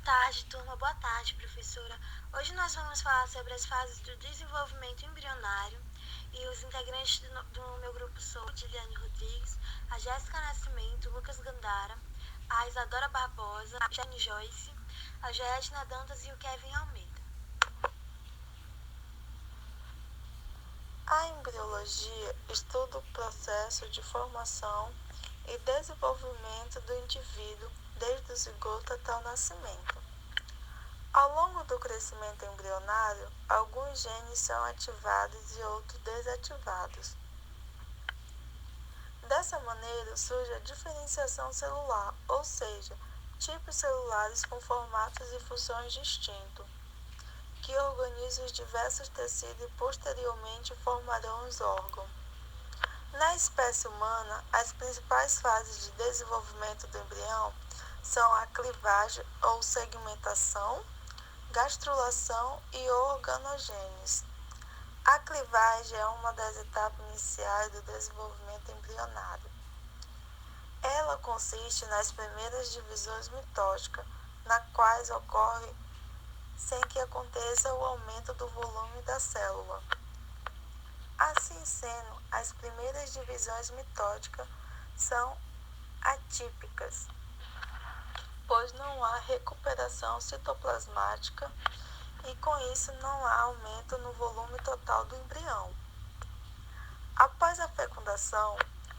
tarde, turma. Boa tarde, professora. Hoje nós vamos falar sobre as fases do desenvolvimento embrionário e os integrantes do meu grupo são a Diliane Rodrigues, a Jéssica Nascimento, o Lucas Gandara, a Isadora Barbosa, a Jane Joyce, a Joedna Dantas e o Kevin Almeida. A embriologia estuda o processo de formação e desenvolvimento do indivíduo desde o zigoto até o nascimento. Ao longo do crescimento embrionário, alguns genes são ativados e outros desativados. Dessa maneira, surge a diferenciação celular, ou seja, tipos celulares com formatos e funções distintos, que organizam os diversos tecidos e posteriormente formarão os órgãos. Na espécie humana, as principais fases de desenvolvimento do embrião são a clivagem ou segmentação, gastrulação e organogênese. A clivagem é uma das etapas iniciais do desenvolvimento embrionário. Ela consiste nas primeiras divisões mitóticas, nas quais ocorre sem que aconteça o aumento do volume da célula. Assim sendo, as primeiras divisões mitóticas são atípicas, pois não há recuperação citoplasmática e com isso não há aumento no volume total do embrião. Após a fecundação,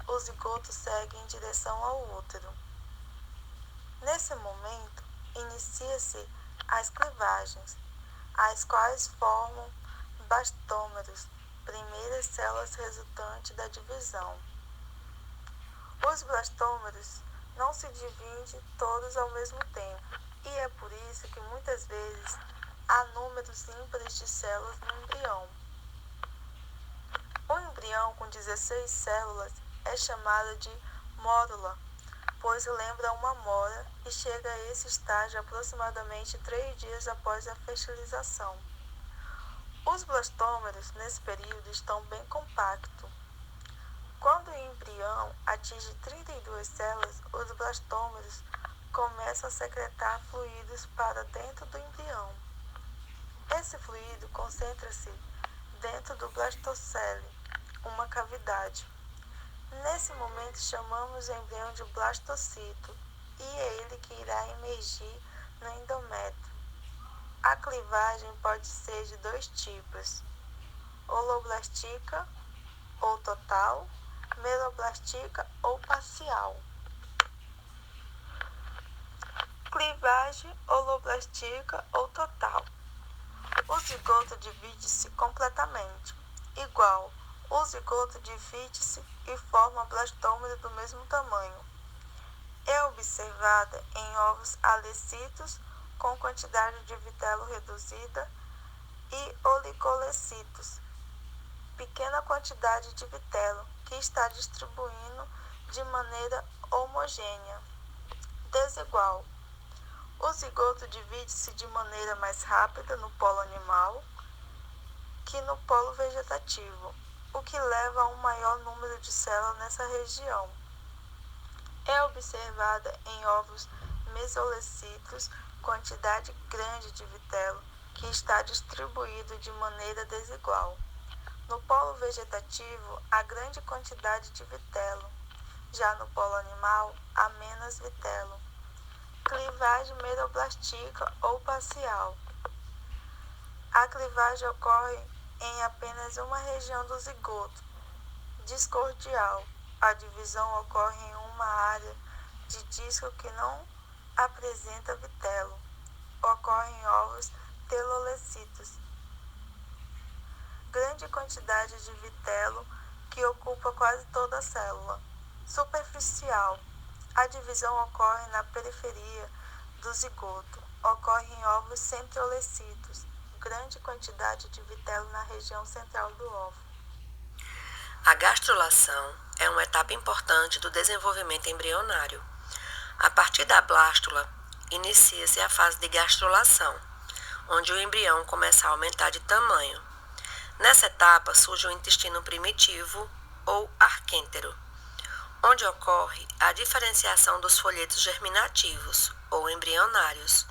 o zigoto segue em direção ao útero. Nesse momento, inicia-se as clivagens, as quais formam blastômeros, primeiras células resultantes da divisão. Os blastômeros não se dividem todos ao mesmo tempo, e é por isso que muitas vezes há números ímpares de células no embrião. O embrião com 16 células é chamado de mórula, pois lembra uma mora e chega a esse estágio aproximadamente 3 dias após a fertilização. Os blastômeros, nesse período, estão bem compactos. Quando o embrião atinge 32 células, os blastômeros começam a secretar fluidos para dentro do embrião. Esse fluido concentra-se dentro do blastocele, uma cavidade. Nesse momento, chamamos o embrião de blastocito, e é ele que irá emergir no endométrio. A clivagem pode ser de 2 tipos: holoblástica ou total, meloblástica ou parcial. Clivagem holoblástica ou total. O zigoto divide-se completamente, igual. O zigoto divide-se e forma blastômero do mesmo tamanho. É observada em ovos alecitos com quantidade de vitelo reduzida e oligocelecitos, pequena quantidade de vitelo que está distribuindo de maneira homogênea, desigual. O zigoto divide-se de maneira mais rápida no polo animal que no polo vegetativo, o que leva a um maior número de células nessa região. É observada em ovos mesolecitos quantidade grande de vitelo que está distribuído de maneira desigual. No polo vegetativo, há grande quantidade de vitelo, já no polo animal, há menos vitelo. Clivagem meloblástica ou parcial. A clivagem ocorre em apenas uma região do zigoto, discordial. A divisão ocorre em uma área de disco que não apresenta vitelo. Ocorre em ovos telolecitos. Grande quantidade de vitelo que ocupa quase toda a célula. Superficial. A divisão ocorre na periferia do zigoto. Ocorre em ovos centrolecitos. Grande quantidade de vitelo na região central do ovo. A gastrulação é uma etapa importante do desenvolvimento embrionário. A partir da blástula, inicia-se a fase de gastrulação, onde o embrião começa a aumentar de tamanho. Nessa etapa surge o intestino primitivo ou arquêntero, onde ocorre a diferenciação dos folhetos germinativos ou embrionários.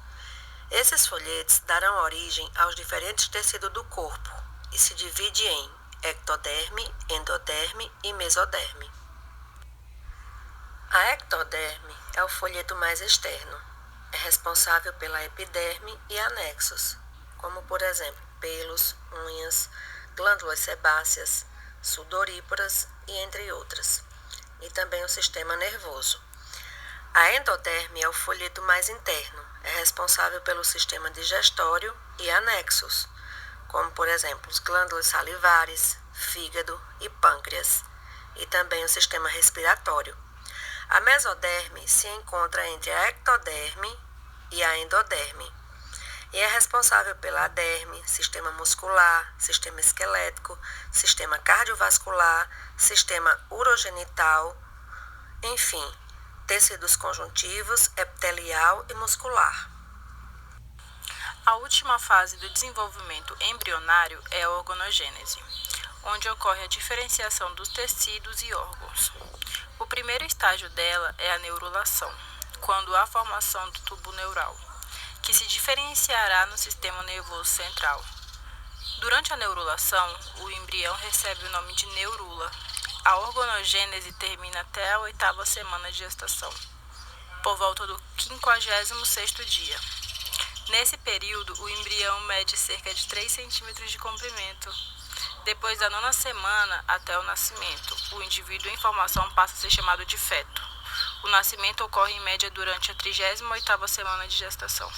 Esses folhetos darão origem aos diferentes tecidos do corpo e se divide em ectoderme, endoderme e mesoderme. A ectoderme é o folheto mais externo. É responsável pela epiderme e anexos, como por exemplo pelos, unhas, glândulas sebáceas, sudoríparas e entre outras, e também o sistema nervoso. A endoderme é o folheto mais interno, é responsável pelo sistema digestório e anexos, como por exemplo as glândulas salivares, fígado e pâncreas, e também o sistema respiratório. A mesoderme se encontra entre a ectoderme e a endoderme, e é responsável pela derme, sistema muscular, sistema esquelético, sistema cardiovascular, sistema urogenital, enfim, tecidos conjuntivos, epitelial e muscular. A última fase do desenvolvimento embrionário é a organogênese, onde ocorre a diferenciação dos tecidos e órgãos. O primeiro estágio dela é a neurulação, quando há a formação do tubo neural, que se diferenciará no sistema nervoso central. Durante a neurulação, o embrião recebe o nome de neurula. A organogênese termina até a 8ª semana de gestação, por volta do 56º dia. Nesse período, o embrião mede cerca de 3 centímetros de comprimento. Depois da 9ª semana até o nascimento, o indivíduo em formação passa a ser chamado de feto. O nascimento ocorre em média durante a 38ª semana de gestação.